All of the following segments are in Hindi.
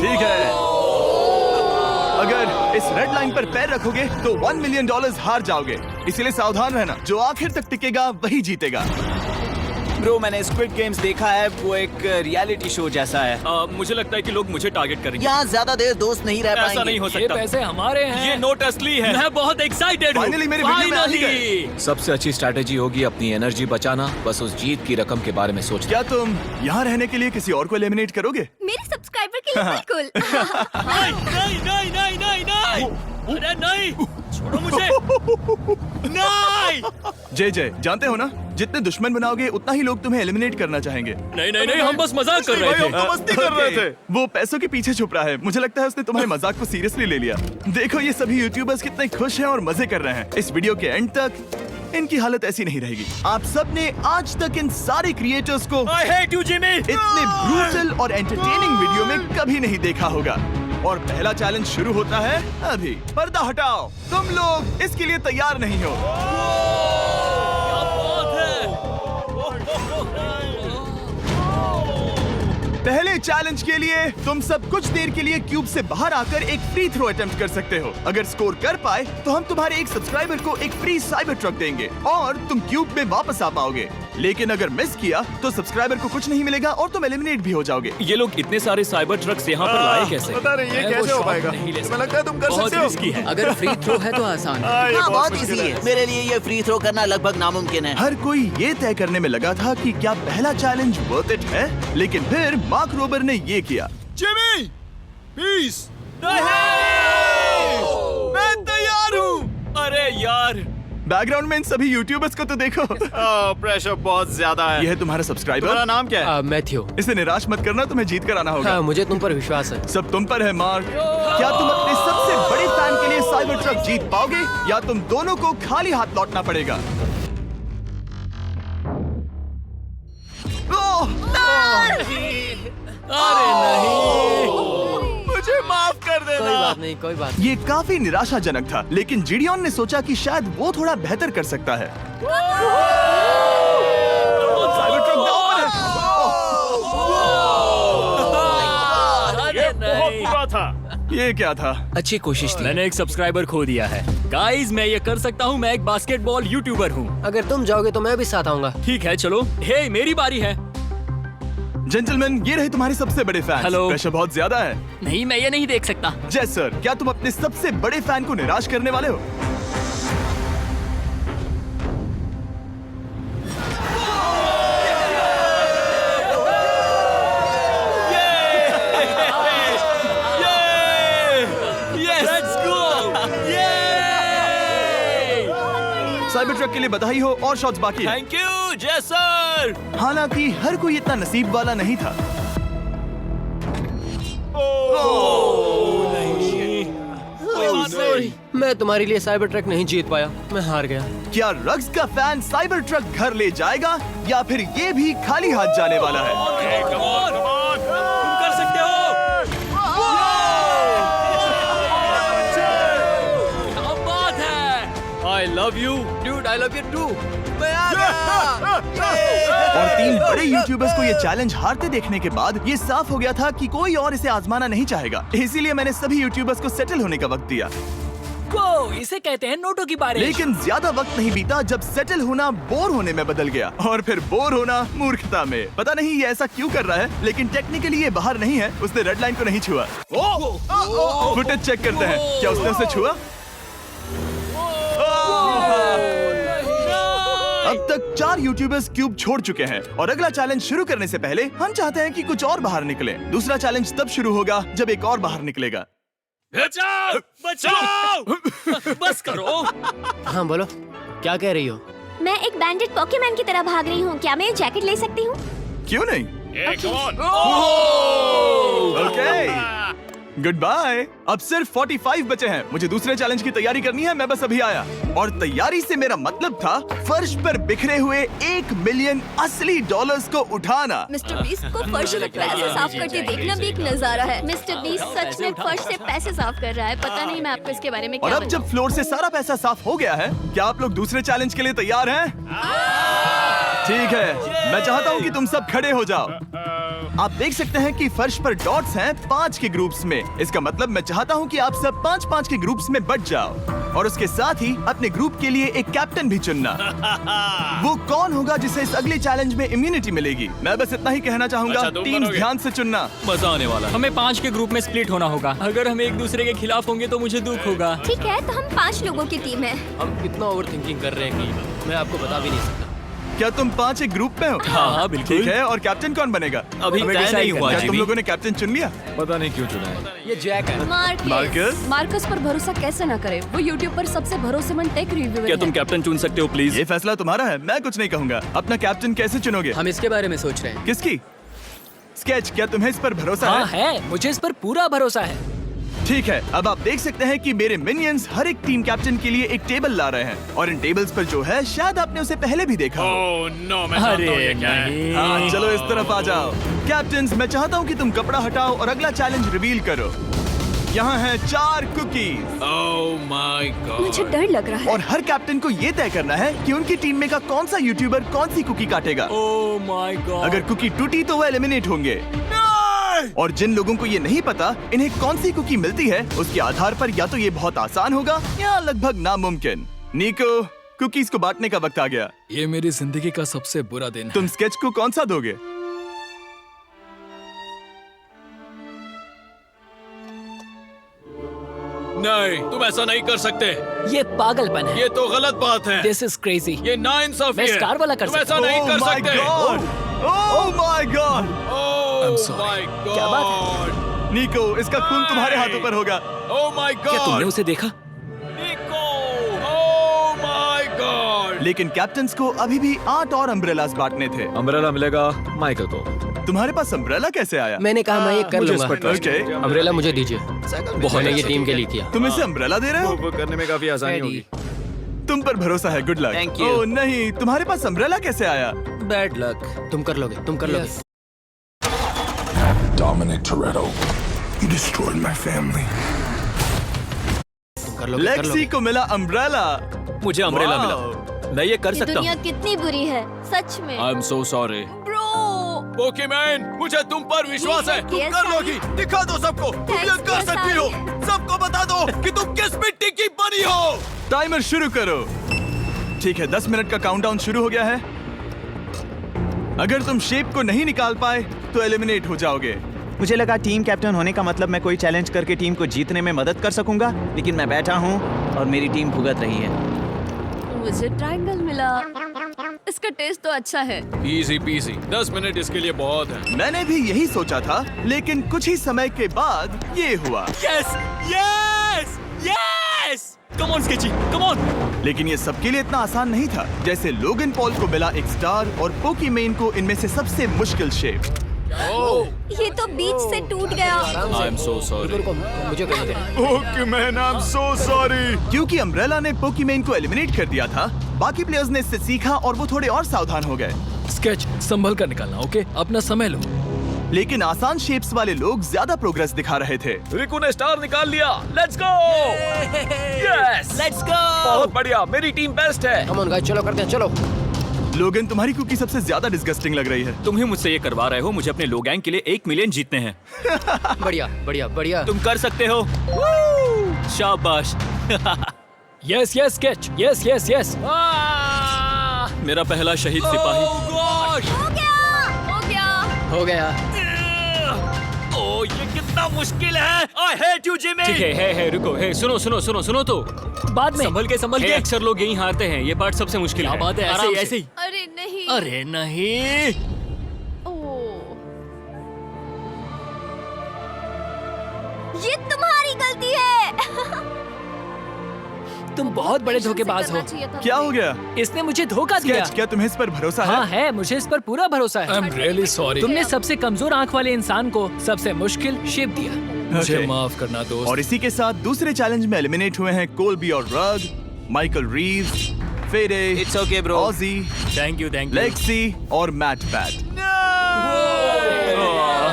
ठीक है, अगर इस रेड लाइन पर पैर रखोगे तो $1 मिलियन हार जाओगे, इसीलिए सावधान रहना। जो आखिर तक टिकेगा वही जीतेगा। ब्रो, मैंने स्क्विड गेम्स देखा है, वो एक रियलिटी शो जैसा है। मुझे लगता है कि लोग मुझे टारगेट करेंगे। यहाँ ज्यादा देर दोस्त नहीं रह पाएंगे। ऐसा नहीं हो ये सकता। पैसे हमारे हैं। ये नोट असली है। मैं बहुत एक्साइटेड हूँ। Finally मेरे वीडियो में आ ही गए। सबसे अच्छी स्ट्रैटेजी होगी अपनी एनर्जी बचाना, बस उस जीत की रकम के बारे में सोचना। क्या तुम यहाँ रहने के लिए किसी और को एलिमिनेट करोगे? मेरे सब्सक्राइबर के लिए बिल्कुल। नहीं नहीं नहीं नहीं नहीं, अरे नहीं, छोड़ो मुझे। नहीं जय जानते हो ना, जितने दुश्मन बनाओगे उतना ही लोग तुम्हें एलिमिनेट करना चाहेंगे। नहीं नहीं नहीं, हम बस मजाक कर रहे थे। मस्ती कर रहे थे। वो पैसों के पीछे छुप रहा है। मुझे लगता है उसने तुम्हारे मजाक को सीरियसली ले लिया। देखो ये सभी यूट्यूबर्स कितने खुश हैं और मजे कर रहे हैं। इस वीडियो के एंड तक इनकी हालत ऐसी नहीं रहेगी। आप सब ने आज तक इन सारे क्रिएटर्स को I hate you, Jimmy। इतने ब्रूटल और एंटरटेनिंग वीडियो में कभी नहीं देखा होगा। और पहला चैलेंज शुरू होता है अभी। पर्दा हटाओ, तुम लोग इसके लिए तैयार नहीं हो। पहले चैलेंज के लिए तुम सब कुछ देर के लिए क्यूब से बाहर आकर एक फ्री थ्रो अटेम्प्ट कर सकते हो। अगर स्कोर कर पाए तो हम तुम्हारे एक सब्सक्राइबर को एक फ्री साइबर ट्रक देंगे और तुम क्यूब में वापस आ पाओगे। लेकिन अगर मिस किया तो सब्सक्राइबर को कुछ नहीं मिलेगा और तुम एलिमिनेट भी हो जाओगे। ये लोग इतने सारे साइबर ट्रक्स यहाँ पर लाए कैसे? पता नहीं ये कैसे हो पाएगा। तुम्हें लगता है तुम कर बहुत सकते हो? रिस्की है। अगर फ्री थ्रो है तो आसान है। हाँ, बहुत इजी है। मेरे लिए ये फ्री थ्रो करना लगभग नामुमकिन है। हर कोई ये तय करने में लगा था कि क्या पहला चैलेंज वर्थ इट है, लेकिन फिर मार्क रोबर ने ये किया। Jimmy, please. मैं तैयार हूँ। अरे यार, बैकग्राउंड में इन सभी यूट्यूबर्स को तो देखो। प्रेशर बहुत ज्यादा है। ये है तुम्हारा सब्सक्राइबर। तुम्हारा नाम क्या है? मैथ्यू। इसे निराश मत करना, तुम्हें जीत कर आना होगा। हाँ, मुझे तुम पर विश्वास है। सब तुम पर है मार्क। क्या तुम अपने सबसे बड़े फैन के लिए साइबर ट्रक जीत पाओगे या तुम दोनों को खाली हाथ लौटना पड़ेगा? अरे नहीं, मुझे माफ कर देना। कोई बात नहीं, कोई बात ये काफी निराशाजनक था, लेकिन जिडियन ने सोचा कि शायद वो थोड़ा बेहतर कर सकता है। साइबर ट्रक दांव पर है। अरे नहीं। बुरा था। ये क्या था? अच्छी कोशिश थी। मैंने एक सब्सक्राइबर खो दिया है। गाइस, मैं ये कर सकता हूँ। मैं एक बास्केटबॉल यूट्यूबर हूँ। अगर तुम जाओगे तो मैं भी साथ आऊंगा। ठीक है, चलो। हे, मेरी बारी है। जेंटलमैन, ये रहे तुम्हारे सबसे बड़े फैन। हेलो। प्रेशर बहुत ज्यादा है। नहीं, मैं ये नहीं देख सकता। जय सर, क्या तुम अपने सबसे बड़े फैन को निराश करने वाले हो? साइबर ट्रक के लिए बधाई हो और शॉट्स बाकी है। थैंक यू जय सर। हालांकि हर कोई इतना नसीब वाला नहीं था। मैं तुम्हारे लिए साइबर ट्रक नहीं जीत पाया, मैं हार गया। क्या रग्स का फैन साइबर ट्रक घर ले जाएगा या फिर ये भी खाली हाथ जाने वाला है? तुम कर सकते हो। क्या बात है। I love you, dude. I love you too. मैं आ गया। और 3 बड़े यूट्यूबर्स को ये चैलेंज हारते देखने के बाद ये साफ हो गया था कि कोई और इसे आजमाना नहीं चाहेगा। इसीलिए मैंने सभी यूट्यूबर्स को सेटल होने का वक्त दिया। इसे कहते हैं नोटों की बारिश। लेकिन ज्यादा वक्त नहीं बीता जब सेटल होना बोर होने में बदल गया और फिर बोर होना मूर्खता में। पता नहीं ये ऐसा क्यों कर रहा है, लेकिन टेक्निकली ये बाहर नहीं है। उसने रेड लाइन को नहीं छुआ। फुटेज चेक करते हैं, क्या उसने उसे छुआ? अब तक 4 यूट्यूबर्स क्यूब छोड़ चुके हैं और अगला चैलेंज शुरू करने से पहले हम चाहते हैं कि कुछ और बाहर निकले। दूसरा चैलेंज तब शुरू होगा जब एक और बाहर निकलेगा। बचाओ, बचाओ। बस करो। हाँ बोलो, क्या कह रही हो? मैं एक बैंडेड पॉकेमैन की तरह भाग रही हूँ। क्या मैं ये जैकेट ले सकती हूँ? क्यों नहीं? Okay, good bye. अब सिर्फ 45 बचे हैं। मुझे दूसरे चैलेंज की तैयारी करनी है। मैं बस अभी आया। और तैयारी से मेरा मतलब था फर्श पर बिखरे हुए $1 मिलियन असली डॉलर्स को उठाना। मिस्टर बीस्ट को फर्श से पैसे साफ करते देखना भी एक नजारा है। मिस्टर बीस्ट सच में फर्श से पैसे साफ कर रहा है। पता नहीं मैं आपको इसके बारे में और क्या अब जब फ्लोर से सारा पैसा साफ हो गया है, क्या आप लोग दूसरे चैलेंज के लिए तैयार हैं? ठीक है, मैं चाहता हूँ कि तुम सब खड़े हो जाओ। आप देख सकते हैं कि फर्श पर डॉट्स हैं 5 के ग्रुप्स में। इसका मतलब मैं चाहता हूं कि आप सब 5-5 के ग्रुप्स में बंट जाओ और उसके साथ ही अपने ग्रुप के लिए एक कैप्टन भी चुनना। वो कौन होगा जिसे इस अगले चैलेंज में इम्यूनिटी मिलेगी? मैं बस इतना ही कहना चाहूंगा, अच्छा, तुम टीम बनोगे? ध्यान से चुनना। मजा आने वाला है। हमें 5 के ग्रुप में स्प्लिट होना होगा। अगर हम एक दूसरे के खिलाफ होंगे तो मुझे दुख होगा। ठीक है, तो हम 5 लोगों की टीम है। हम इतना ओवर थिंकिंग कर रहे हैं कि मैं आपको बता भी नहीं सकता। क्या तुम 5 एक ग्रुप में हो? हाँ, बिल्कुल। ठीक है, और कैप्टन कौन बनेगा? अभी हमें तय decide नहीं करना हुआ, है। क्या तुम जिमी। लोगों ने कैप्टन चुन लिया? पता नहीं क्यों चुना है। ये जैक है। मार्कस? मार्कस पर भरोसा कैसे ना करे? वो यूट्यूब पर सबसे भरोसेमंद टेक रिव्यूअर क्या तुम है। कैप्टन चुन सकते हो प्लीज? ये फैसला तुम्हारा है, मैं कुछ नहीं कहूंगा। अपना कैप्टन कैसे चुनोगे? हम इसके बारे में सोच रहे हैं। किसकी? स्केच, क्या तुम्हें इस पर भरोसा हाँ है? है, मुझे इस पर पूरा भरोसा है। ठीक है, अब आप देख सकते हैं कि मेरे मिनियंस हर एक टीम कैप्टन के लिए एक टेबल ला रहे हैं और इन टेबल्स पर जो है शायद आपने उसे पहले भी देखा हो। अरे नहीं। हाँ, चलो इस तरफ आ जाओ। कैप्टन्स, मैं चाहता हूँ कि तुम कपड़ा हटाओ और अगला चैलेंज रिवील करो। यहाँ हैं 4 कुकीज मुझे डर लग रहा है। और हर कैप्टन को ये तय करना है कि उनकी टीम में का कौन सा यूट्यूबर कौन सी कुकी काटेगा। Oh my God. अगर कुकी टूटी तो वो एलिमिनेट होंगे और जिन लोगों को ये नहीं पता इन्हें कौन सी कुकी मिलती है उसके आधार पर या तो ये बहुत आसान होगा या लगभग नामुमकिन। निको, कुकीज को बांटने का वक्त आ गया। ये मेरी जिंदगी का सबसे बुरा दिन है। तुम स्केच को कौन सा दोगे? नहीं, तुम ऐसा नहीं कर सकते। ये पागलपन है। ये तो गलत बात है। This is crazy. ये नाइंसाफी मैं है। स्टार वाला कर तुम सकता ऐसा नहीं Oh कर my सकते। God! Oh my God! Oh I'm sorry. My God. क्या बात निको, इसका खून तुम्हारे हाथों पर होगा। Oh my God. क्या तुमने उसे देखा? निको! Oh my God. लेकिन कैप्टन्स को अभी भी 8 और अम्ब्रेलास बांटने थे। अम्ब्रेला मिलेगा माइकल को। तुम्हारे पास अम्ब्रेला कैसे आया? मैंने कहा मैं ये कर मुझे इस लूंगा। पर trust Okay. है। अम्ब्रेला मुझे दीजिए। मैंने ये टीम के लिए किया। तुम इसे अम्ब्रेला दे रहे हो? वो करने में काफी आसानी होगी। तुम पर भरोसा है, गुड लक। Thank you. ओह नहीं, तुम्हारे पास अम्ब्रेला कैसे आया? Bad luck. तुम कर लोगे, तुम कर लोगे। Dominic Toretto, you destroyed my family. तुम कर लोगे, कर लेक्सी लोगे। को मिला अम्ब्रेला। मुझे अम्ब्रेला Wow. मिला। मैं ये कर ये सकता दुनिया हूँ। कितनी बुरी है, सच में। I am so sorry. Bro, Pokemon, मुझे तुम पर विश्वास है। तुम Yes, कर I- लोगी। दिखा दो सबको। तुम ये Thanks, कर yes, सकती हो। I- सबको बता दो कि तुम किस मिट्टी की बनी हो। टाइमर शुरू करो। ठीक है, 10 मिनट का काउंटडाउन शुरू हो गया है। अगर तुम शेप को नहीं निकाल पाए तो एलिमिनेट हो जाओगे। मुझे लगा टीम कैप्टन होने का मतलब मैं कोई चैलेंज करके टीम को जीतने में मदद कर सकूंगा, लेकिन मैं बैठा हूँ और मेरी टीम भुगत रही है। मुझे ट्रायंगल मिला। इसका टेस्ट तो अच्छा है। Easy PC. 10 मिनट इसके लिए बहुत है। मैंने भी यही सोचा था, लेकिन कुछ ही समय के बाद ये हुआ। Yes yes yes. Come on sketchy, come on. लेकिन ये सबके लिए इतना आसान नहीं था। जैसे लोगन पॉल को मिला एक स्टार और पोकीमेन को इनमें से सबसे मुश्किल शेप। ये तो बीच से टूट गया। आई एम सो सॉरी। रुको, मुझे करने दे। पोकीमेन, आई एम सो सॉरी। क्योंकि अम्ब्रेला ने पोकीमेन को एलिमिनेट कर दिया था, बाकी प्लेयर्स ने इससे सीखा और वो थोड़े और सावधान हो गए। स्केच संभल कर निकालना, ओके? अपना समय लो। लेकिन आसान शेप्स वाले लोग ज्यादा प्रोग्रेस दिखा रहे थे। रिकू ने स्टार निकाल लिया। Let's go. Yes, let's go. बहुत बढ़िया, मेरी टीम बेस्ट है। कम ऑन गाइस, चलो करते हैं, चलो। लोगन, तुम्हारी कुकी सबसे ज्यादा डिस्गस्टिंग लग रही है। तुम ही मुझसे ये करवा रहे हो। मुझे अपने लो गैंग के लिए 1 मिलियन जीतने हैं। बढ़िया, बढ़िया, बढ़िया। तुम कर सकते हो। शाबाश। Yes yes sketch, yes yes yes. मेरा पहला शहीद सिपाही। हो गया, हो गया। हो गया। ओह, ये कितना मुश्किल है। I hate you, Jimmy। ठीक है, रुको, सुनो सुनो सुनो सुनो तो। बाद में। संभल के। अक्सर लोग यहीं हारते हैं। ये पार्ट सबसे मुश्किल है। क्या बात है, ऐसे आराम ही, से। ऐसे ही। अरे नहीं। अरे नहीं। ओह, ये तुम्हारी गलती है। तुम बहुत बड़े धोखेबाज हो। क्या हो गया? इसने मुझे धोखा दिया। स्केच, क्या तुम्हें इस पर भरोसा हाँ है? है, मुझे इस पर पूरा भरोसा आई है। Am really sorry. तुमने सबसे कमजोर आंख वाले इंसान को सबसे मुश्किल शेप दिया। मुझे Okay. माफ करना दोस्त। और इसी के साथ दूसरे चैलेंज में एलिमिनेट हुए हैं कोल्बी और रग, माइकल रीव्स, फेरे, It's okay, bro. ऑजी, थैंक यू। लेक्सी और मैट पैट।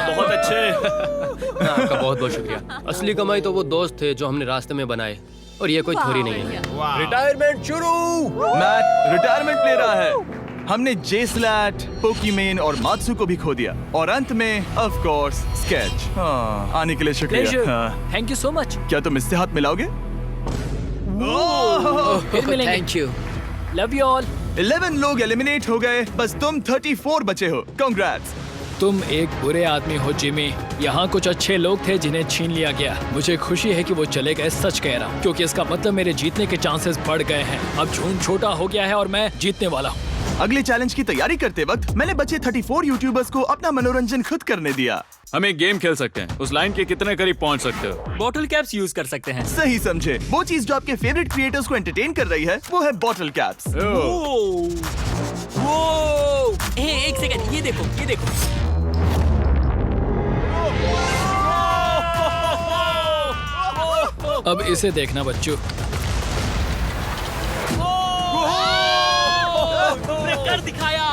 बहुत अच्छे। आपका बहुत बहुत शुक्रिया। असली कमाई तो वो दोस्त थे जो हमने रास्ते में बनाए, और ये कोई थोड़ी नहीं है। रिटायरमेंट शुरू। मैट रिटायरमेंट ले रहा है। हमने जेस्लैट, पोकीमेन और मात्सु को भी खो दिया और अंत में ऑफ कोर्स स्केच। हाँ, आने के लिए शुक्रिया। हाँ। Thank you so much. क्या तुम इससे हाथ मिलाओगे? फिर मिलेंगे। Thank you. Love you all. 11 लोग एलिमिनेट हो गए, बस तुम 34 बचे हो। कांग्रेट्स। तुम एक बुरे आदमी हो जिमी। यहाँ कुछ अच्छे लोग थे जिन्हें छीन लिया गया। मुझे खुशी है कि वो चले गए, सच कह रहा हूँ, क्योंकि इसका मतलब मेरे जीतने के चांसेस बढ़ गए हैं। अब झूठ छोटा हो गया है और मैं जीतने वाला हूँ। अगले चैलेंज की तैयारी करते वक्त मैंने बचे 34 यूट्यूबर्स को अपना मनोरंजन खुद करने दिया। हम एक गेम खेल सकते हैं। उस लाइन के कितने करीब पहुंच सकते हो? बॉटल कैप्स यूज कर सकते हैं। सही समझे। वो चीज जो आपके फेवरेट क्रिएटर्स को एंटरटेन कर रही है वो है बॉटल कैप्स। एक सेकंड, ये देखो, ये देखो। अब इसे देखना बच्चों। कर दिखाया।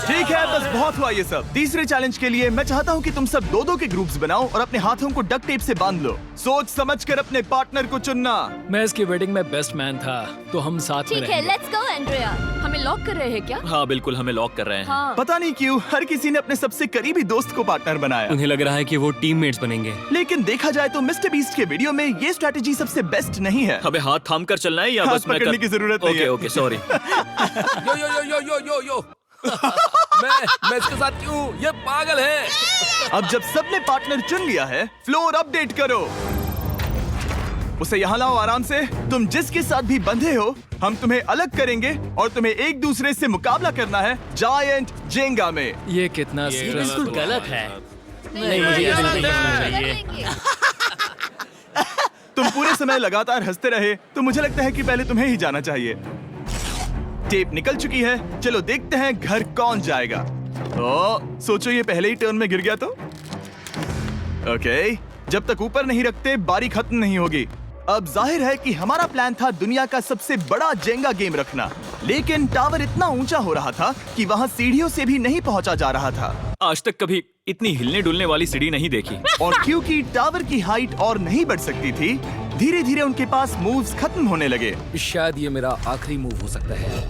ठीक है, बस बहुत हुआ ये सब। तीसरे चैलेंज के लिए मैं चाहता हूँ कि तुम सब दो के ग्रुप्स बनाओ और अपने हाथों को डक्ट टेप से बांध लो। सोच समझकर अपने पार्टनर को चुनना। मैं इसकी वेडिंग में बेस्ट मैन था, तो हम साथ में ठीक है, रहेंगे। Let's go Andrea. हमें लॉक कर रहे हैं क्या? हाँ बिल्कुल, हमें लॉक कर रहे हैं। हाँ। पता नहीं क्यों हर किसी ने अपने सबसे करीबी दोस्त को पार्टनर बनाया। उन्हें लग रहा है कि वो टीममेट्स बनेंगे। लेकिन देखा जाए तो मिस्टर बीस्ट के वीडियो में ये स्ट्रेटेजी सबसे बेस्ट नहीं है। हमें हाथ थाम कर चलना है या हाथ बस मैं पकड़ने की जरूरत नहीं है। Okay sorry. Yo yo yo yo yo yo yo. मैं इसके साथ क्यों? ये पागल है। अब जब सबने पार्टनर चुन लिया है, फ्लोर अपडेट करो। उसे यहाँ लाओ आराम से। तुम जिसके साथ भी बंधे हो, हम तुम्हें अलग करेंगे और तुम्हें एक दूसरे से मुकाबला करना है जायंट जेंगा में। ये कितना ये बिल्कुल stressful गलत है। नहीं, मुझे ये ऐसा गलत नहीं करना है। चाहिए। करेंगे। तुम पूरे समय लगातार हंसते रहे, तो मुझे लगता है कि पहले तुम्हें ही जाना चाहिए। टेप निकल चुकी है, चलो देखते हैं घर कौन जाएगा। ओ, सोचो ये पहले ही टर्न में गिर गया तो। ओके, जब तक ऊपर नहीं रखते बारी खत्म नहीं होगी। अब जाहिर है कि हमारा प्लान था दुनिया का सबसे बड़ा जेंगा गेम रखना, लेकिन टावर इतना ऊंचा हो रहा था कि वहाँ सीढ़ियों से भी नहीं पहुंचा जा रहा था। आज तक कभी इतनी हिलने डुलने वाली सीढ़ी नहीं देखी। और क्योंकि टावर की हाइट और नहीं बढ़ सकती थी, धीरे धीरे उनके पास मूव्स खत्म होने लगे। शायद ये मेरा आखिरी मूव हो सकता है।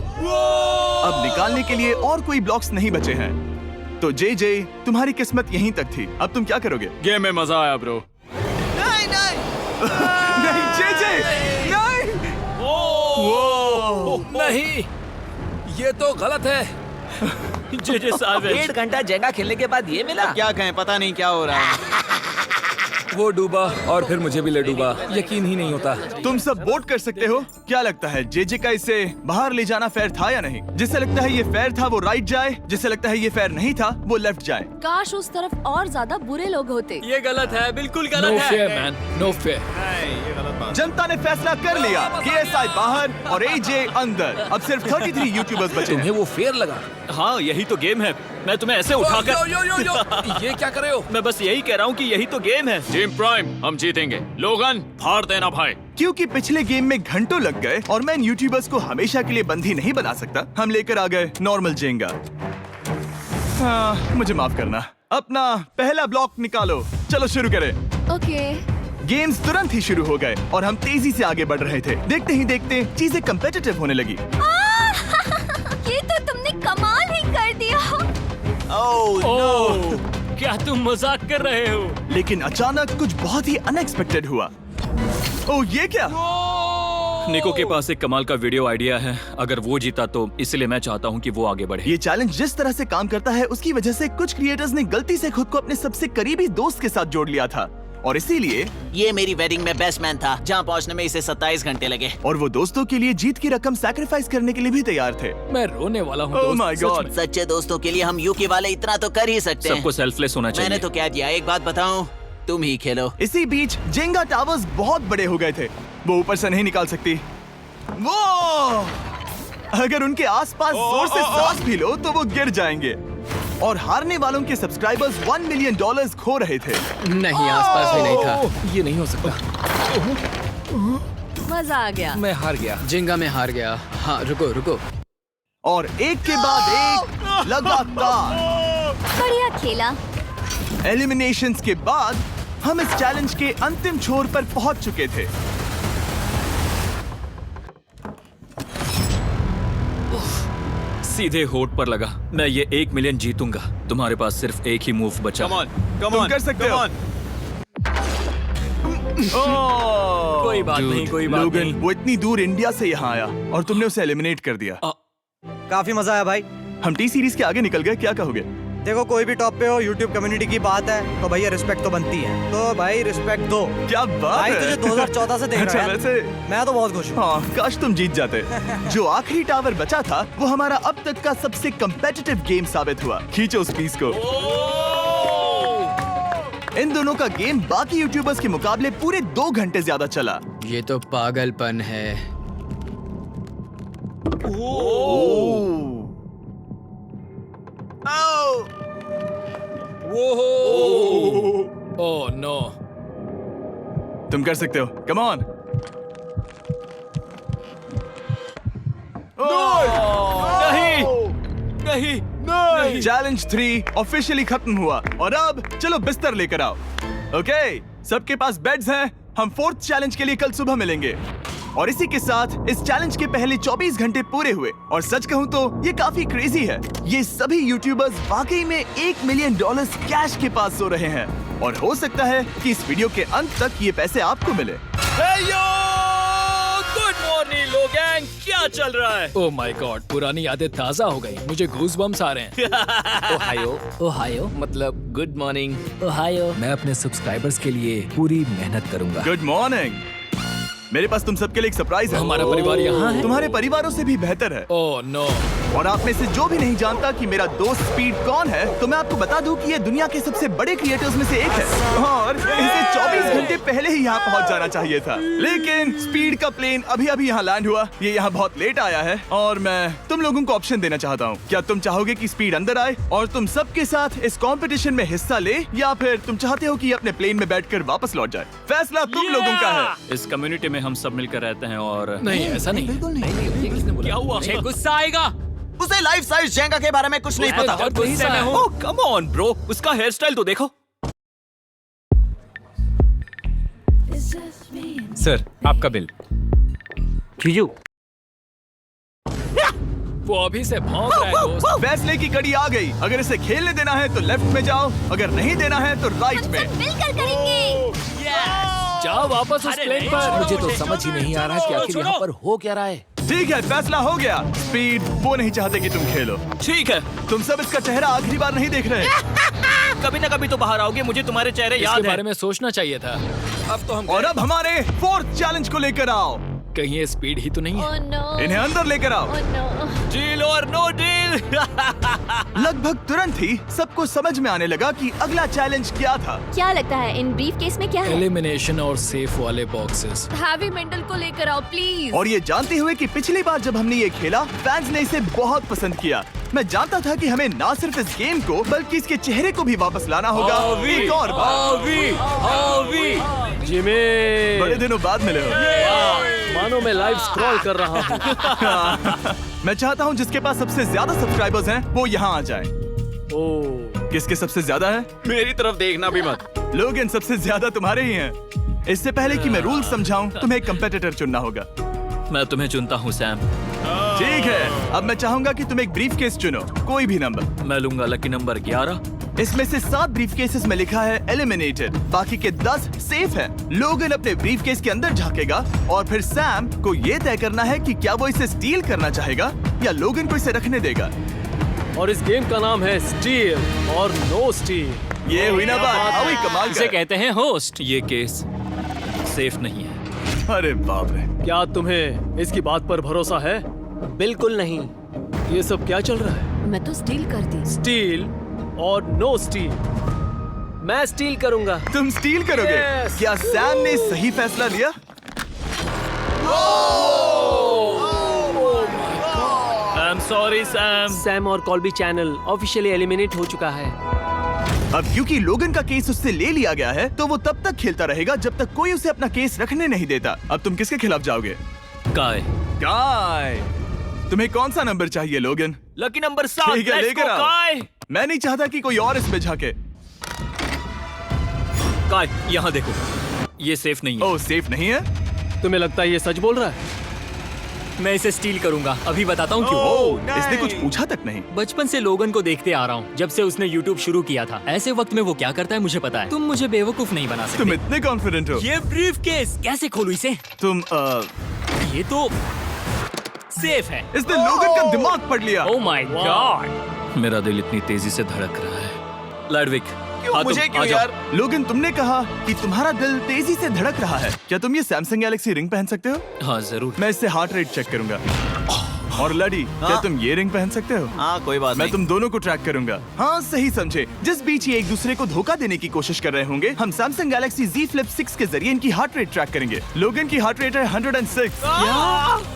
अब निकालने के लिए और कोई ब्लॉक्स नहीं बचे हैं। तो जे तुम्हारी किस्मत यहीं तक थी। अब तुम क्या करोगे? गेम में मजा आया ब्रो। नहीं जे नहीं। नहीं, ये तो गलत है। जे साहब, 1.5 घंटा जेंगा खेलने के बाद ये मिला। क्या कहें, पता नहीं क्या हो रहा है। वो डूबा और फिर मुझे भी ले डूबा। यकीन ही नहीं होता। तुम सब वोट कर सकते हो। क्या लगता है जे का इसे बाहर ले जाना फेयर था या नहीं? जिसे लगता है ये फेयर था वो राइट जाए, जिसे लगता है ये फेयर नहीं था वो लेफ्ट जाए। काश उस तरफ और ज्यादा बुरे लोग होते। ये गलत है, बिल्कुल नो गलत फेयर है। Man, no fair. जनता ने फैसला कर लिया। KSI बाहर और AJ अंदर। अब सिर्फ 33 यूट्यूबर्स बचे तुम्हें हैं। वो फेयर लगा? हाँ यही तो गेम है। मैं तुम्हें ऐसे यो उठाकर यो यो यो। ये क्या कर रहे हो? मैं बस यही कह रहा हूँ कि यही तो गेम है। टीम प्राइम, हम जीतेंगे। लोगन, फाड़ देना भाई। क्योंकि पिछले गेम में घंटों लग गए और मैं इन यूट्यूबर्स को हमेशा के लिए बंदी नहीं बना सकता, हम लेकर आ गए नॉर्मल जेंगा। हाँ, मुझे माफ करना। अपना पहला ब्लॉक निकालो। चलो शुरू करें। ओके। गेम्स तुरंत ही शुरू हो गए और हम तेजी से आगे बढ़ रहे थे। देखते ही देखते चीजें कम्पिटिटिव होने लगी। ये तो तुमने कमाल ही कर दिया। ओह, क्या तुम मजाक कर रहे हो? लेकिन अचानक कुछ बहुत ही अनएक्सपेक्टेड हुआ। ओह, ये क्या? निको के पास एक कमाल का वीडियो आइडिया है। अगर वो जीता तो इसलिए मैं चाहता हूँ कि वो आगे बढ़े। ये चैलेंज जिस तरह से काम करता है उसकी वजह से कुछ क्रिएटर्स ने गलती से खुद को अपने सबसे करीबी दोस्त के साथ जोड़ लिया था और इसीलिए ये मेरी वेडिंग में बेस्ट मैन था, जहाँ पहुँचने में इसे 27 घंटे लगे। और वो दोस्तों के लिए जीत की रकम सैक्रिफाइस करने के लिए भी तैयार थे। मैं रोने वाला हूँ Oh दोस्त, my सच God. में। सच्चे दोस्तों के लिए हम यूके वाले इतना तो कर ही सकते हैं। सबको सेल्फलेस होना चाहिए। मैंने तो क्या दिया, एक बात बताऊं, तुम ही खेलो। इसी बीच जेंगा टावर्स बहुत बड़े हो गए थे। वो ऊपर से नहीं निकाल सकती। वो अगर उनके आसपास जोर से सांस भी लो तो वो गिर जाएंगे। और हारने वालों के सब्सक्राइबर्स $1 मिलियन खो रहे थे। नहीं, आसपास भी नहीं था। ये नहीं हो सकता। मजा आ गया। मैं हार गया। जिंगा में हार गया। हाँ, रुको रुको। और एक के बाद एक लगातार। बढ़िया खेला। एलिमिनेशंस के बाद हम इस चैलेंज के अंतिम छोर पर पहुंच चुके थे। सीधे होठ पर लगा। मैं ये 1 मिलियन जीतूंगा। तुम्हारे पास सिर्फ एक ही मूव बचा। तुम कर सकते हो। कोई बात नहीं, कोई बात लोगन, नहीं। वो इतनी दूर इंडिया से यहाँ आया और तुमने उसे एलिमिनेट कर दिया। काफी मजा आया भाई। हम टी सीरीज के आगे निकल गए, क्या कहोगे? देखो कोई भी टॉप पे हो, यूट्यूब कम्युनिटी की बात है तो भैया रिस्पेक्ट तो बनती है, तो भाई रिस्पेक्ट दो। क्या बात भाई है। तुझे 2014 से देख अच्छा, रहा है। वैसे मैं तो बहुत खुश हूँ। हाँ, काश तुम जीत जाते। जो आखिरी टावर बचा था वो हमारा अब तक का सबसे कम्पेटिटिव गेम साबित हुआ। खींचो उस पीस को। इन दोनों का गेम बाकी यूट्यूबर्स के मुकाबले पूरे 2 घंटे ज्यादा चला। ये तो पागलपन है। Oh no. तुम कर सकते हो, कम ऑन। नहीं। चैलेंज 3 ऑफिशियली खत्म हुआ और अब चलो बिस्तर लेकर आओ। ओके, सबके पास बेड्स हैं। हम 4th चैलेंज के लिए कल सुबह मिलेंगे। और इसी के साथ इस चैलेंज के पहले 24 घंटे पूरे हुए और सच कहूं तो ये काफी क्रेजी है। ये सभी यूट्यूबर्स वाकई में $1 मिलियन कैश के पास सो रहे हैं और हो सकता है कि इस वीडियो के अंत तक ये पैसे आपको मिले। गुड मॉर्निंग लोगैंग, क्या चल रहा है? ओह माय गॉड, पुरानी यादें ताजा हो गई। मुझे गूज़बम्स आ रहे हैं। ओहायो। ओहायो मतलब गुड मॉर्निंग। ओहायो। मैं अपने सब्सक्राइबर्स के लिए पूरी मेहनत करूंगा। Good morning. मेरे पास तुम सबके लिए एक सरप्राइज है। हमारा परिवार यहाँ है? तुम्हारे परिवारों से भी बेहतर है। Oh no. और आप में से जो भी नहीं जानता कि मेरा दोस्त स्पीड कौन है, तो मैं आपको बता दूं कि ये दुनिया के सबसे बड़े क्रिएटर्स में से एक है और इसे 24 घंटे पहले ही यहाँ पहुँच जाना चाहिए था। लेकिन स्पीड का प्लेन अभी अभी यहाँ लैंड हुआ। ये यहाँ बहुत लेट आया है और मैं तुम लोगों को ऑप्शन देना चाहता हूँ। क्या तुम चाहोगे कि स्पीड अंदर आए और तुम सबके साथ इस कंपटीशन में हिस्सा ले, या फिर तुम चाहते हो कि ये अपने प्लेन में बैठकर वापस लौट जाए? फैसला तुम लोगों का है। इस कम्युनिटी में हम सब मिलकर रहते हैं और नहीं, ऐसा नहीं। बिल्कुल नहीं। क्या हुआ? मुझे गुस्सा आएगा। उसे लाइफ साइज जेंगा के बारे में कुछ नहीं पता। बहुत गुस्से में हूँ। ओह कम ऑन ब्रो, उसका हेयर स्टाइल तो देखो। सर, आपका बिल। जीजू, वो अभी से भौंक रहा है दोस्त। फैसले की घड़ी आ गई। अगर इसे खेलने देना है तो लेफ्ट में जाओ, अगर नहीं देना है तो राइट में। मिलकर करेंगे। जाओ वापस उस प्लेन पर। मुझे तो समझ ही नहीं आ रहा कि आखिर यहाँ पर हो क्या रहा है। ठीक है, फैसला हो गया। स्पीड वो नहीं चाहते कि तुम खेलो। ठीक है, तुम सब इसका चेहरा आखिरी बार नहीं देख रहे। कभी ना कभी तो बाहर आओगे, मुझे तुम्हारे चेहरे इसके याद बारे है। में सोचना चाहिए था। अब तो हम और अब हमारे 4th चैलेंज को लेकर आओ। कहीं ये स्पीड ही तो नहीं है? Oh no. इन्हें अंदर लेकर आओ। Oh no. डील और नो डील। लगभग तुरंत ही सबको समझ में आने लगा कि अगला चैलेंज क्या था। क्या लगता है इन ब्रीफ केस में क्या है? एलिमिनेशन और सेफ वाले बॉक्सेस। हैवी मेंटल को लेकर आओ प्लीज। और ये जानते हुए कि पिछली बार जब हमने ये खेला फैंस ने इसे बहुत पसंद किया। मैं जानता था कि हमें ना सिर्फ इस गेम को बल्कि इसके चेहरे को भी वापस लाना होगा। एक और बार। जिमी, बड़े दिनों बाद मिले हो। मानो मैं लाइव स्क्रॉल कर रहा हूँ। मैं चाहता हूँ जिसके पास सबसे ज्यादा सब्सक्राइबर्स हैं वो यहाँ आ जाए। किसके सबसे ज्यादा है? मेरी तरफ देखना भी मत। लोग इन सबसे ज्यादा तुम्हारे ही हैं। इससे पहले कि मैं रूल समझाऊं, तुम्हें एक कंपेटिटर चुनना होगा। मैं तुम्हें चुनता हूँ सैम। ठीक है, अब मैं चाहूंगा कि तुम एक ब्रीफ केस चुनो, कोई भी नंबर। मैं लूंगा लकी नंबर 11। इसमें से 7 ब्रीफ केसेस में लिखा है एलिमिनेटेड, बाकी के 10 सेफ हैं। लोगन अपने ब्रीफ केस के अंदर झांकेगा और फिर सैम को ये तय करना है कि क्या वो इसे स्टील करना चाहेगा या लोगन को इसे रखने देगा। और इस गेम का नाम है स्टील और नो स्टील। ये हुई ना बात, हावी कमाल इसे का। कहते हैं होस्ट। ये केस सेफ नहीं है। अरे बाप रे। क्या तुम्हें इसकी बात पर भरोसा है? बिल्कुल नहीं। ये सब क्या चल रहा है? मैं तो स्टील कर दी। स्टील और नो स्टील। मैं स्टील करूंगा। तुम स्टील करोगे? Yes! क्या सैम ने सही फैसला लिया? I am sorry Sam. Sam और कॉल्बी चैनल ऑफिशियली एलिमिनेट हो चुका है। अब क्योंकि लोगन का केस उससे ले लिया गया है तो वो तब तक खेलता रहेगा जब तक कोई उसे अपना केस रखने नहीं देता। अब तुम किसके खिलाफ जाओगे? काय। काय। तुम्हें कौन सा नंबर चाहिए लोगन? Lucky number 7। ठीक है, लेकर आओ। काय। मैं नहीं चाहता कि कोई और इसमें झांके। काय, यहाँ देखो, ये सेफ नहीं है। ओह, सेफ नहीं है? तुम्हें लगता है ये सच बोल रहा है? मैं इसे स्टील करूंगा, अभी बताता हूँ क्यों। ओह, इसने कुछ पूछा तक नहीं। बचपन से लोगन को देखते आ रहा हूँ, जब से उसने YouTube शुरू किया था। ऐसे वक्त में वो क्या करता है मुझे पता है। तुम मुझे बेवकूफ नहीं बना सकते। तुम इतने कॉन्फिडेंट हो? ये ब्रीफकेस कैसे खोलूं इसे? तुम ये तो सेफ है। इसने लोगन का दिमाग पढ़ लिया। Oh my God. मेरा दिल इतनी तेजी से धड़क रहा है। लैडविक, हाँ, मुझे तुम क्यों आ जाओ। यार? लोगन, तुमने कहा कि तुम्हारा दिल तेजी से धड़क रहा है। क्या तुम ये सैमसंग गैलेक्सी रिंग पहन सकते हो? हाँ जरूर। मैं इससे हार्ट रेट चेक करूंगा। और लड़ी, क्या तुम ये रिंग पहन सकते हो? हाँ, कोई बात मैं नहीं। तुम दोनों को ट्रैक करूंगा। हाँ, सही समझे। जिस बीच ये एक दूसरे को धोखा देने की कोशिश कर रहे होंगे, हम सैमसंग गैलेक्सी Z Flip 6 के जरिए इनकी हार्ट रेट ट्रैक करेंगे। लोगन की हार्ट रेट है 106,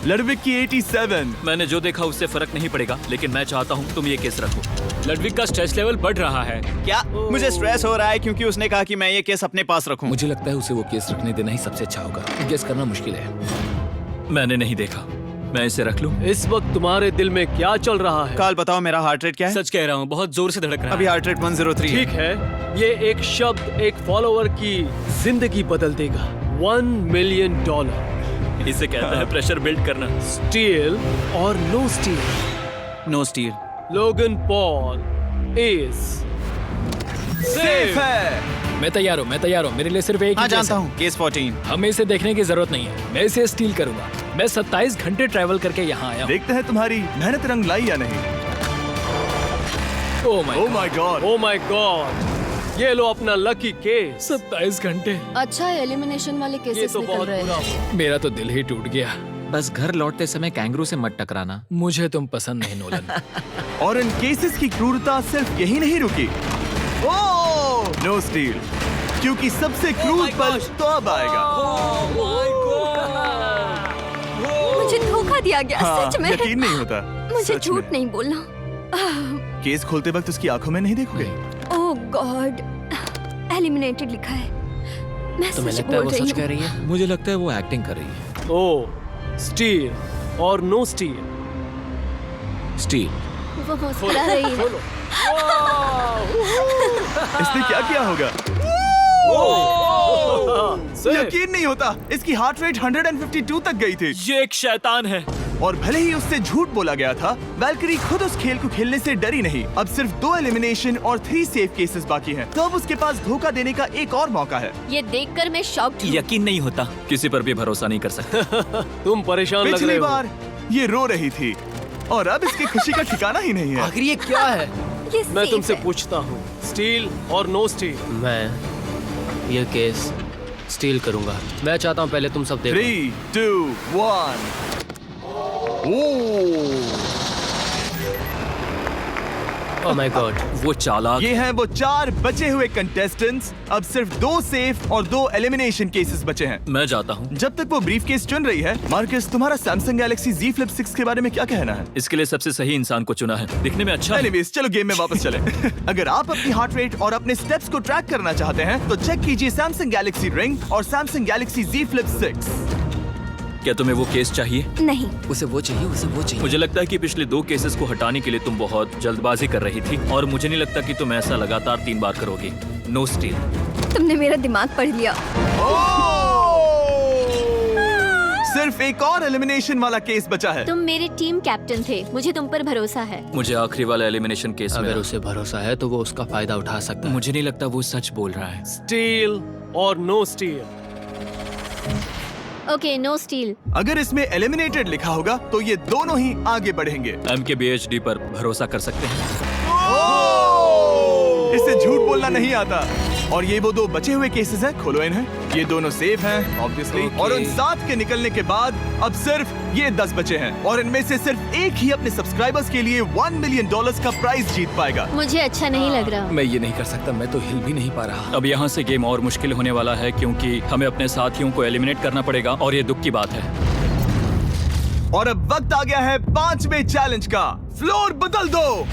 लडविक की 87। मैंने जो देखा उससे फर्क नहीं पड़ेगा, लेकिन मैं चाहता हूँ तुम ये केस रखो। लडविक का स्ट्रेस लेवल बढ़ रहा है। क्या मुझे स्ट्रेस हो रहा है क्योंकि उसने कहा कि मैं ये केस अपने पास रखूं? मुझे लगता है उसे वो केस रखने देना ही सबसे अच्छा होगा। गेस करना मुश्किल है। मैंने नहीं देखा, मैं इसे रख लूं? इस वक्त तुम्हारे दिल में क्या चल रहा है? काल, बताओ मेरा हार्ट रेट क्या है? सच कह रहा हूँ, बहुत जोर से धड़क रहा अभी है। हार्ट रेट 103 ठीक है, ये एक शब्द एक फॉलोअर की जिंदगी बदल देगा। $1 मिलियन। इसे कहते हैं प्रेशर बिल्ड करना। स्टील और no steal. No steal. Logan Paul is safe है। मैं तैयार हूँ, मेरे लिए सिर्फ एक हाँ, ही केस जानता है। हूँ, केस 14। हमें इसे देखने की जरूरत नहीं है, मैं इसे स्टील करूंगा। मैं 27 घंटे ट्रैवल करके यहाँ आया हूँ। देखते हैं तुम्हारी मेहनत रंग लाई या नहीं। Oh my God. Oh my God, ये लो अपना लकी केस। 27 घंटे। अच्छा एलिमिनेशन वाले ये केसेस तो निकल बहुत रहे बुरा हैं। हुआ। मेरा तो दिल ही टूट गया। बस घर लौटते समय कैंगरू से मत टकराना। मुझे तुम पसंद नहीं नोलन। और इन केसेस की क्रूरता सिर्फ यही नहीं रुकी। ओह, नो स्टील, क्योंकि सबसे क्रूर पल तो अब आएगा। मुझे धोखा दिया गया, हाँ, सच में। यकीन नहीं होता। मुझे सच झूठ में। नहीं बोलना। केस खोलते वक्त उसकी आंखों में नहीं देखोगे? ओह गॉड, एलिमिनेटेड लिखा है। मैं तुम्हें सच लगता है बोल वो रही सच कह हूँ। रही है? मुझे लगता है वो एक्टिंग कर रही है। ओह, स्टील और नो स्टील। स्टील। वो मुस्कुरा रही है। इसने क्या किया होगा? यकीन नहीं होता, इसकी हार्ट रेट 152 तक गई थी। ये एक शैतान है। और भले ही उससे झूठ बोला गया था, वैल्करी खुद उस खेल को खेलने से डरी नहीं। अब सिर्फ 2 एलिमिनेशन और 3 सेफ केसेस बाकी हैं। तो अब उसके पास धोखा देने का एक और मौका है। ये देखकर मैं शॉक्ड हूँ। यकीन नहीं होता, किसी पर भी भरोसा नहीं कर सकते। तुम परेशान लग रहे पिछली हो। बार ये रो रही थी और अब इसकी खुशी का ठिकाना ही नहीं है। आखिर ये क्या है? ये मैं safe तुमसे है। पूछता हूँ, स्टील और नो स्टील? मैं ये केस स्टील करूंगा। मैं चाहता हूँ पहले तुम सब देखो। 3, 2, 1। ओह माय गॉड, वो चालाक। ये हैं वो 4 बचे हुए कंटेस्टेंट्स। अब सिर्फ 2 सेफ और 2 एलिमिनेशन केसेस बचे हैं। मैं जाता हूँ। जब तक वो ब्रीफ केस चुन रही है, मार्कस, तुम्हारा सैमसंग गैलेक्सी Z Flip 6 के बारे में क्या कहना है? इसके लिए सबसे सही इंसान को चुना है, दिखने में अच्छा है। एनीवेज, चलो गेम में वापस चले। अगर आप अपनी हार्ट रेट और अपने स्टेप्स को ट्रैक करना चाहते हैं, तो चेक कीजिए सैमसंग गैलेक्सी रिंग और सैमसंग गैलेक्सी Z Flip 6। क्या तुम्हें वो केस चाहिए? नहीं। उसे वो चाहिए। मुझे लगता है कि पिछले 2 केसेस को हटाने के लिए तुम बहुत जल्दबाजी कर रही थी, और मुझे नहीं लगता कि तुम ऐसा लगातार 3 बार करोगी। No steal. तुमने मेरा दिमाग पढ़ लिया। सिर्फ एक और एलिमिनेशन वाला केस बचा है। तुम मेरे टीम कैप्टन थे, मुझे तुम पर भरोसा है। मुझे आखिरी वाला एलिमिनेशन केस में अगर उसे भरोसा है तो वो उसका फायदा उठा सकता है। मुझे नहीं लगता वो सच बोल रहा है। स्टील और no steal? Okay, no steal. अगर इसमें एलिमिनेटेड लिखा होगा तो ये दोनों ही आगे बढ़ेंगे। MKBHD पर भरोसा कर सकते हैं। इसे झूठ बोलना नहीं आता। और ये वो 2 बचे हुए केसेस हैं, खोलो इन्हें। ये दोनों सेफ हैं ऑब्वियसली। और उन 7 के निकलने के बाद अब सिर्फ ये 10 बचे हैं, और इनमें से सिर्फ एक ही अपने सब्सक्राइबर्स के लिए $1 मिलियन का प्राइज जीत पाएगा। मुझे अच्छा नहीं लग रहा। मैं ये नहीं कर सकता, मैं तो हिल भी नहीं पा रहा। अब यहाँ से गेम और मुश्किल होने वाला है, क्योंकि हमें अपने साथियों को एलिमिनेट करना पड़ेगा, और ये दुख की बात है। और अब वक्त आ गया है 5वें चैलेंज का। फ्लोर बदल दो।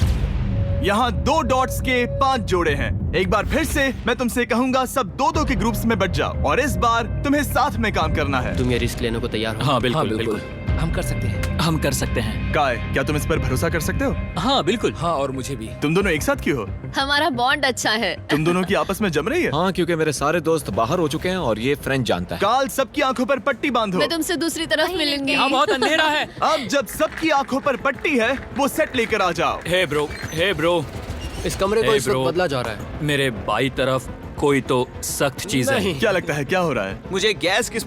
यहाँ 2 डॉट्स के 5 जोड़े हैं। एक बार फिर से मैं तुमसे कहूंगा, सब 2-2 के ग्रुप्स में बट जाओ, और इस बार तुम्हें साथ में काम करना है। तुम ये रिस्क लेने को तैयार हो? हाँ बिल्कुल बिल्कुल। हम कर सकते हैं। हम कर सकते हैं। काय, क्या तुम इस पर भरोसा कर सकते हो? हाँ बिल्कुल। हाँ और मुझे भी। तुम दोनों एक साथ क्यों हो? हमारा बॉन्ड अच्छा है। तुम दोनों की आपस में जम रही है? हाँ, क्योंकि मेरे सारे दोस्त बाहर हो चुके हैं और ये फ्रेंड जानता है। काल, सबकी आंखों पर पट्टी बांधो। मैं तुमसे दूसरी तरफ मिलूंगी। यहाँ बहुत अंधेरा है। अब जब सबकी आंखों पर पट्टी है, वो सेट लेकर आ जाओ। हे ब्रो, इस कमरे को इस वक्त बदला जा रहा है। मेरे बाई तरफ कोई तो सख्त चीज है। क्या लगता है क्या हो रहा है? मुझे गैस की